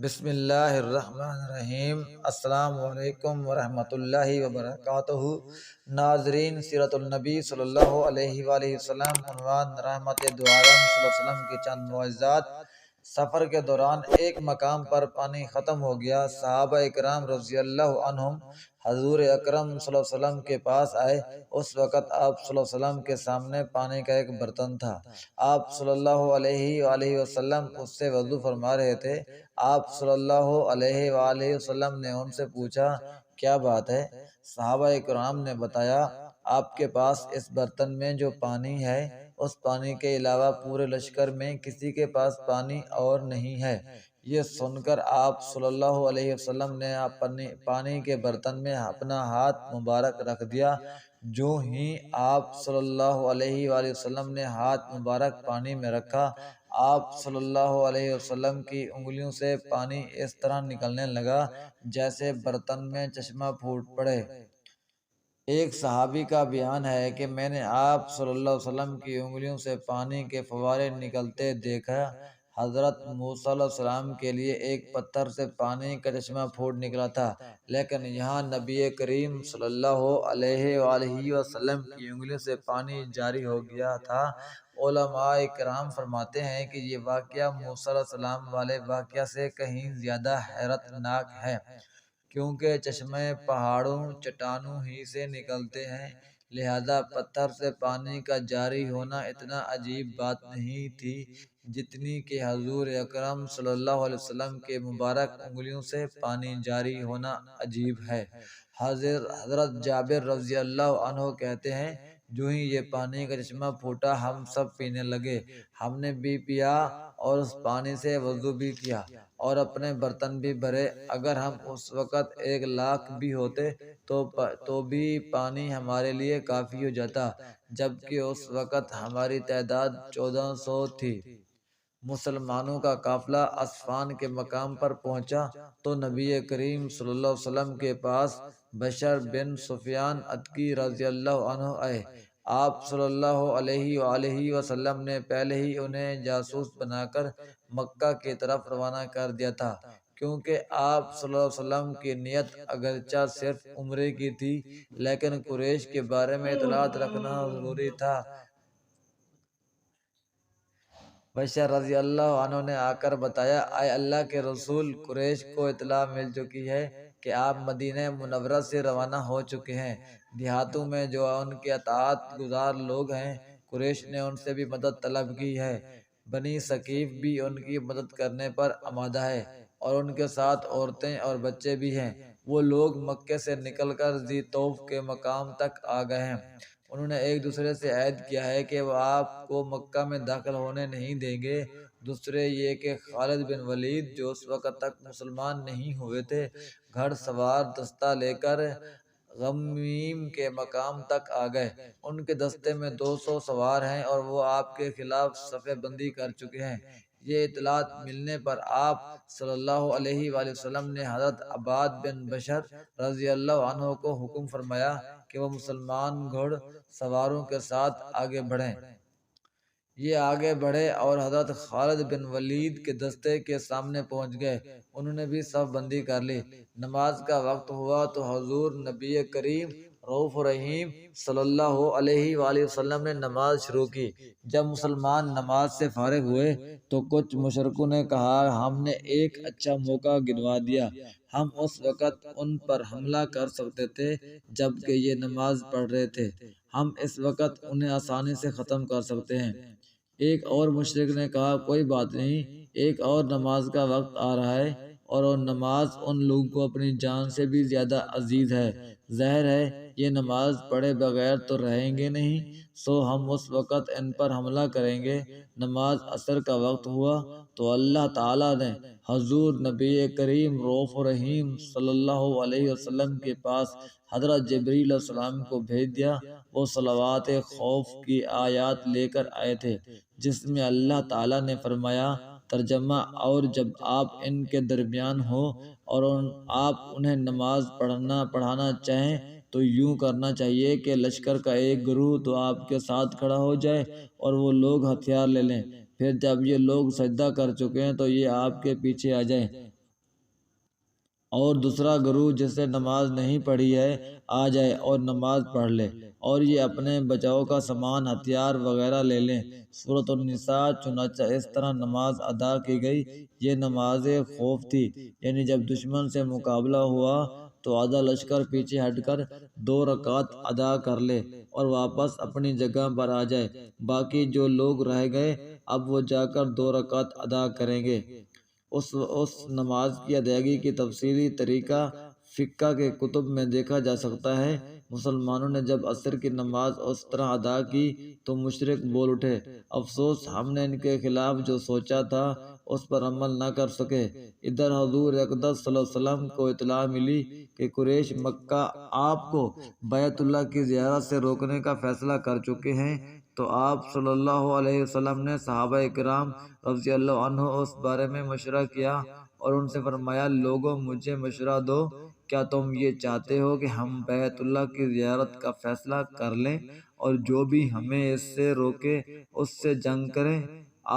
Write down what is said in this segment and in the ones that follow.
بسم اللہ الرحمن الرحیم۔ السلام علیکم ورحمۃ اللہ وبرکاتہ۔ ناظرین، سیرت النبی صلی اللہ علیہ وآلہ وسلم عنوان رحمت دو عالم صلی اللہ علیہ وسلم کے چند معجزات۔ سفر کے دوران ایک مقام پر پانی ختم ہو گیا۔ صحابہ اکرام رضی اللہ عنہم حضور اکرم صلی اللہ علیہ وسلم کے پاس آئے۔ اس وقت آپ صلی اللہ علیہ وسلم کے سامنے پانی کا ایک برتن تھا۔ آپ صلی اللہ علیہ وآلہ وسلم اس سے وضو فرما رہے تھے۔ آپ صلی اللہ علیہ وآلہ وسلم نے ان سے پوچھا، کیا بات ہے؟ صحابہ اکرام نے بتایا، آپ کے پاس اس برتن میں جو پانی ہے، اس پانی کے علاوہ پورے لشکر میں کسی کے پاس پانی اور نہیں ہے۔ یہ سن کر آپ صلی اللہ علیہ وسلم نے پانی کے برتن میں اپنا ہاتھ مبارک رکھ دیا۔ جو ہی آپ صلی اللہ علیہ وآلہ وسلم نے ہاتھ مبارک پانی میں رکھا، آپ صلی اللہ علیہ وسلم کی انگلیوں سے پانی اس طرح نکلنے لگا جیسے برتن میں چشمہ پھوٹ پڑے۔ ایک صحابی کا بیان ہے کہ میں نے آپ صلی اللہ علیہ وسلم کی انگلیوں سے پانی کے فوارے نکلتے دیکھا۔ حضرت موسیٰ علیہ السلام کے لیے ایک پتھر سے پانی کا چشمہ پھوٹ نکلا تھا، لیکن یہاں نبی کریم صلی اللہ علیہ وآلہ وسلم کی انگلیوں سے پانی جاری ہو گیا تھا۔ علماء کرام فرماتے ہیں کہ یہ واقعہ موسیٰ علیہ السلام والے واقعہ سے کہیں زیادہ حیرت ناک ہے، کیونکہ چشمے پہاڑوں چٹانوں ہی سے نکلتے ہیں، لہذا پتھر سے پانی کا جاری ہونا اتنا عجیب بات نہیں تھی جتنی کہ حضور اکرم صلی اللہ علیہ وسلم کے مبارک انگلیوں سے پانی جاری ہونا عجیب ہے۔ حضرت جابر رضی اللہ عنہ کہتے ہیں، جو ہی یہ پانی کا چشمہ پھوٹا ہم سب پینے لگے۔ ہم نے بھی پیا اور اس پانی سے وضو بھی کیا اور اپنے برتن بھی بھرے۔ اگر ہم اس وقت 1,00,000 بھی ہوتے تو بھی پانی ہمارے لیے کافی ہو جاتا، جبکہ اس وقت ہماری تعداد 1400 تھی۔ مسلمانوں کا قافلہ اسفان کے مقام پر پہنچا تو نبی کریم صلی اللہ علیہ وسلم کے پاس بشر بن سفیان عتکی رضی اللہ عنہ آئے۔ آپ صلی اللہ علیہ وآلہ وسلم نے پہلے ہی انہیں جاسوس بنا کر مکہ کی طرف روانہ کر دیا تھا، کیونکہ آپ صلی اللہ علیہ وسلم کی نیت اگرچہ صرف عمرے کی تھی، لیکن قریش کے بارے میں اطلاعات رکھنا ضروری تھا۔ بشر رضی اللہ عنہ نے آ کر بتایا، اے اللہ کے رسول، قریش کو اطلاع مل چکی ہے کہ آپ مدینہ منورہ سے روانہ ہو چکے ہیں۔ دیہاتوں میں جو ان کے اطاعت گزار لوگ ہیں، قریش نے ان سے بھی مدد طلب کی ہے۔ بنی ثقیف بھی ان کی مدد کرنے پر آمادہ ہے اور ان کے ساتھ عورتیں اور بچے بھی ہیں۔ وہ لوگ مکے سے نکل کر ذی طوف کے مقام تک آ گئے ہیں۔ انہوں نے ایک دوسرے سے عہد کیا ہے کہ وہ آپ کو مکہ میں داخل ہونے نہیں دیں گے۔ دوسرے یہ کہ خالد بن ولید، جو اس وقت تک مسلمان نہیں ہوئے تھے، گھڑ سوار دستہ لے کر غمیم کے مقام تک آ گئے۔ ان کے دستے میں 200 سوار ہیں اور وہ آپ کے خلاف صفِ بندی کر چکے ہیں۔ یہ اطلاعات ملنے پر آپ صلی اللہ علیہ وآلہ وسلم نے حضرت عباد بن بشر رضی اللہ عنہ کو حکم فرمایا کہ وہ مسلمان گھڑ سواروں کے ساتھ آگے بڑھیں۔ یہ آگے بڑھے اور حضرت خالد بن ولید کے دستے کے سامنے پہنچ گئے۔ انہوں نے بھی صف بندی کر لی۔ نماز کا وقت ہوا تو حضور نبی کریم رؤوف رحیم صلی اللہ علیہ وآلہ وسلم نے نماز شروع کی۔ جب مسلمان نماز سے فارغ ہوئے تو کچھ مشرکوں نے کہا، ہم نے ایک اچھا موقع گنوا دیا، ہم اس وقت ان پر حملہ کر سکتے تھے جبکہ یہ نماز پڑھ رہے تھے، ہم اس وقت انہیں آسانی سے ختم کر سکتے ہیں۔ ایک اور مشرک نے کہا، کوئی بات نہیں، ایک اور نماز کا وقت آ رہا ہے اور وہ نماز ان لوگوں کو اپنی جان سے بھی زیادہ عزیز ہے، ظاہر ہے یہ نماز پڑھے بغیر تو رہیں گے نہیں، سو ہم اس وقت ان پر حملہ کریں گے۔ نماز عصر کا وقت ہوا تو اللہ تعالیٰ نے حضور نبی کریم رؤوف رحیم صلی اللہ علیہ وسلم کے پاس حضرت جبریل علیہ السلام کو بھیج دیا۔ وہ صلوات خوف کی آیات لے کر آئے تھے، جس میں اللہ تعالیٰ نے فرمایا، ترجمہ، اور جب آپ ان کے درمیان ہو اور آپ انہیں نماز پڑھانا چاہیں تو یوں کرنا چاہیے کہ لشکر کا ایک گروہ تو آپ کے ساتھ کھڑا ہو جائے اور وہ لوگ ہتھیار لے لیں، پھر جب یہ لوگ سجدہ کر چکے ہیں تو یہ آپ کے پیچھے آ جائیں۔ اور دوسرا گروہ جس سے نماز نہیں پڑھی ہے آ جائے اور نماز پڑھ لے، اور یہ اپنے بچاؤ کا سامان ہتھیار وغیرہ لے لیں۔ سورۃ النساء۔ چنانچہ اس طرح نماز ادا کی گئی۔ یہ نماز خوف تھی، یعنی جب دشمن سے مقابلہ ہوا تو آدھا لشکر پیچھے ہٹ کر 2 رکعت ادا کر لے اور واپس اپنی جگہ پر آ جائے، باقی جو لوگ رہ گئے اب وہ جا کر 2 رکعت ادا کریں گے۔ اس نماز کی ادائیگی کی تفصیلی طریقہ فقہ کے کتب میں دیکھا جا سکتا ہے۔ مسلمانوں نے جب عصر کی نماز اس طرح ادا کی تو مشرک بول اٹھے، افسوس ہم نے ان کے خلاف جو سوچا تھا اس پر عمل نہ کر سکے۔ ادھر حضور اقدس صلی اللہ علیہ وسلم کو اطلاع ملی کہ قریش مکہ آپ کو بیت اللہ کی زیارت سے روکنے کا فیصلہ کر چکے ہیں، تو آپ صلی اللہ علیہ وسلم نے صحابہ کرام رضی اللہ عنہ اس بارے میں مشورہ کیا اور ان سے فرمایا، لوگوں مجھے مشورہ دو، کیا تم یہ چاہتے ہو کہ ہم بیت اللہ کی زیارت کا فیصلہ کر لیں اور جو بھی ہمیں اس سے روکے اس سے جنگ کریں؟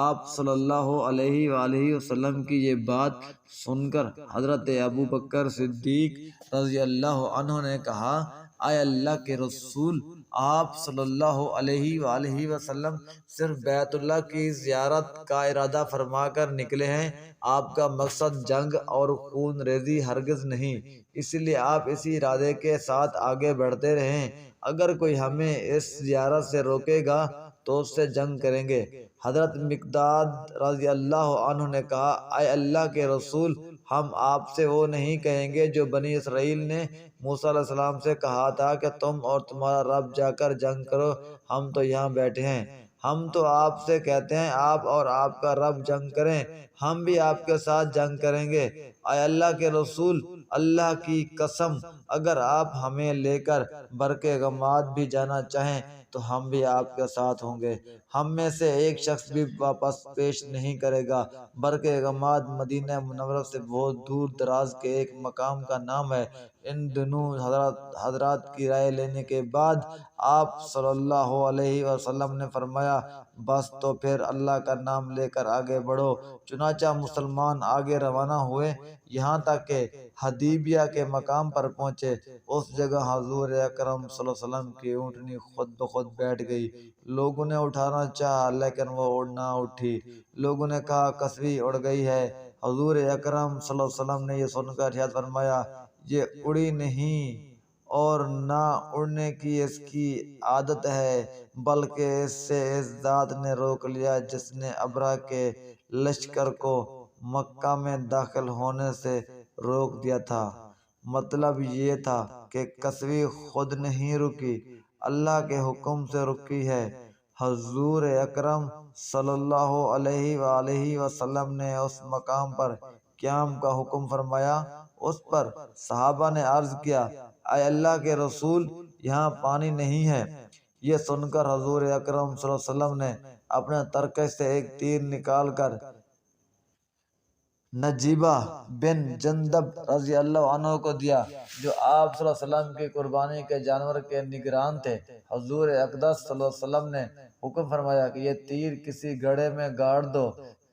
آپ صلی اللہ علیہ وآلہ وسلم کی یہ بات سن کر حضرت ابو بکر صدیق رضی اللہ عنہ نے کہا، اے اللہ کے رسول، آپ صلی اللہ علیہ وآلہ وسلم صرف بیت اللہ کی زیارت کا ارادہ فرما کر نکلے ہیں، آپ کا مقصد جنگ اور خون ریزی ہرگز نہیں، اس لیے آپ اسی ارادے کے ساتھ آگے بڑھتے رہیں۔ اگر کوئی ہمیں اس زیارت سے روکے گا تو اس سے جنگ کریں گے۔ حضرت مقداد رضی اللہ عنہ نے کہا، اے اللہ کے رسول، ہم آپ سے وہ نہیں کہیں گے جو بنی اسرائیل نے موسیٰ علیہ السلام سے کہا تھا کہ تم اور تمہارا رب جا کر جنگ کرو، ہم تو یہاں بیٹھے ہیں۔ ہم تو آپ سے کہتے ہیں آپ اور آپ کا رب جنگ کریں، ہم بھی آپ کے ساتھ جنگ کریں گے۔ اے اللہ کے رسول، اللہ کی قسم، اگر آپ ہمیں لے کر برق غماد بھی جانا چاہیں تو ہم بھی آپ کے ساتھ ہوں گے، ہم میں سے ایک شخص بھی واپس پیش نہیں کرے گا۔ برق غماد مدینہ منورہ سے بہت دور دراز کے ایک مقام کا نام ہے۔ ان دنوں حضرات کی رائے لینے کے بعد آپ صلی اللہ علیہ وسلم نے فرمایا، بس تو پھر اللہ کا نام لے کر آگے بڑھو۔ چنانچہ مسلمان آگے روانہ ہوئے، یہاں تک کہ حدیبیہ کے مقام پر پہنچے۔ اس جگہ حضور اکرم صلی اللہ علیہ وسلم کی اونٹنی خود بخود بیٹھ گئی۔ لوگوں نے اٹھانا چاہا لیکن وہ نہ اٹھی۔ لوگوں نے کہا کسوی اڑ گئی ہے۔ حضور اکرم صلی اللہ علیہ وسلم نے یہ سن کر ارشاد فرمایا، یہ اڑی نہیں اور نہ اڑنے کی اس کی عادت ہے، بلکہ اس سے اس ذات نے روک لیا جس نے ابرہہ کے لشکر کو مکہ میں داخل ہونے سے روک دیا تھا۔ مطلب یہ تھا کہ کسوی خود نہیں رکی، اللہ کے حکم سے رکی ہے۔ حضور اکرم صلی اللہ علیہ وآلہ وسلم نے اس مقام پر قیام کا حکم فرمایا۔ اس پر صحابہ نے عرض کیا، اے اللہ کے رسول، یہاں پانی نہیں ہے۔ یہ سن کر حضور اکرم صلی اللہ علیہ وسلم نے اپنے ترکش سے ایک تیر نکال کر نجیبہ بن جندب رضی اللہ عنہ کو دیا، جو آپ صلی اللہ علیہ وسلم کی قربانی کے جانور کے نگران تھے۔ حضور اقدس صلی اللہ علیہ وسلم نے حکم فرمایا کہ یہ تیر کسی گڑھے میں گاڑ دو۔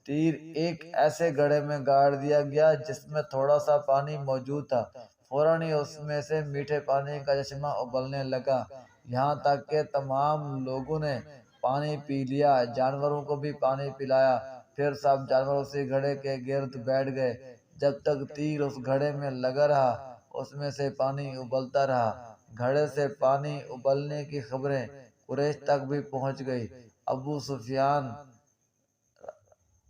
تیر ایک ایسے گڑھے میں گاڑ دیا گیا جس میں تھوڑا سا پانی موجود تھا، فوراً ہی اس میں سے میٹھے پانی کا چشمہ ابلنے لگا، یہاں تک کہ تمام لوگوں نے پانی پی لیا، جانوروں کو بھی پانی پلایا۔ پھر سب جانور اسی گھڑے کے گرد بیٹھ گئے، جب تک تیر اس گھڑے میں لگا رہا اس میں سے پانی ابلتا رہا۔ گھڑے سے پانی ابلنے کی خبریں قریش تک بھی پہنچ گئی۔ ابو سفیان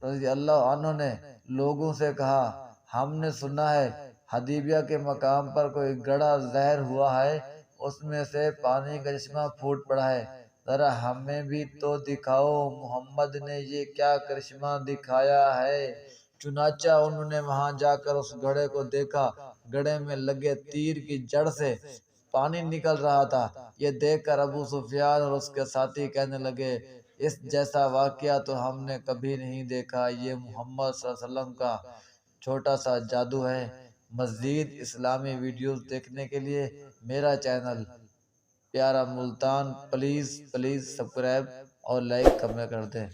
رضی اللہ عنہ نے لوگوں سے کہا، ہم نے سنا ہے حدیبیہ کے مقام پر کوئی گڑھا ظاہر ہوا ہے، اس میں سے پانی کا چشمہ پھوٹ پڑا ہے، ذرا ہمیں بھی تو دکھاؤ محمد نے یہ کیا کرشمہ دکھایا ہے۔ چنانچہ انہوں نے وہاں جا کر اس گڑھے کو دیکھا، گڑھے میں لگے تیر کی جڑ سے پانی نکل رہا تھا۔ یہ دیکھ کر ابو سفیان اور اس کے ساتھی کہنے لگے، اس جیسا واقعہ تو ہم نے کبھی نہیں دیکھا، یہ محمد صلی اللہ علیہ وسلم کا چھوٹا سا جادو ہے۔ مزید اسلامی ویڈیوز دیکھنے کے لیے میرا چینل پیارا ملتان پلیز سبسکرائب اور لائک کر دیں۔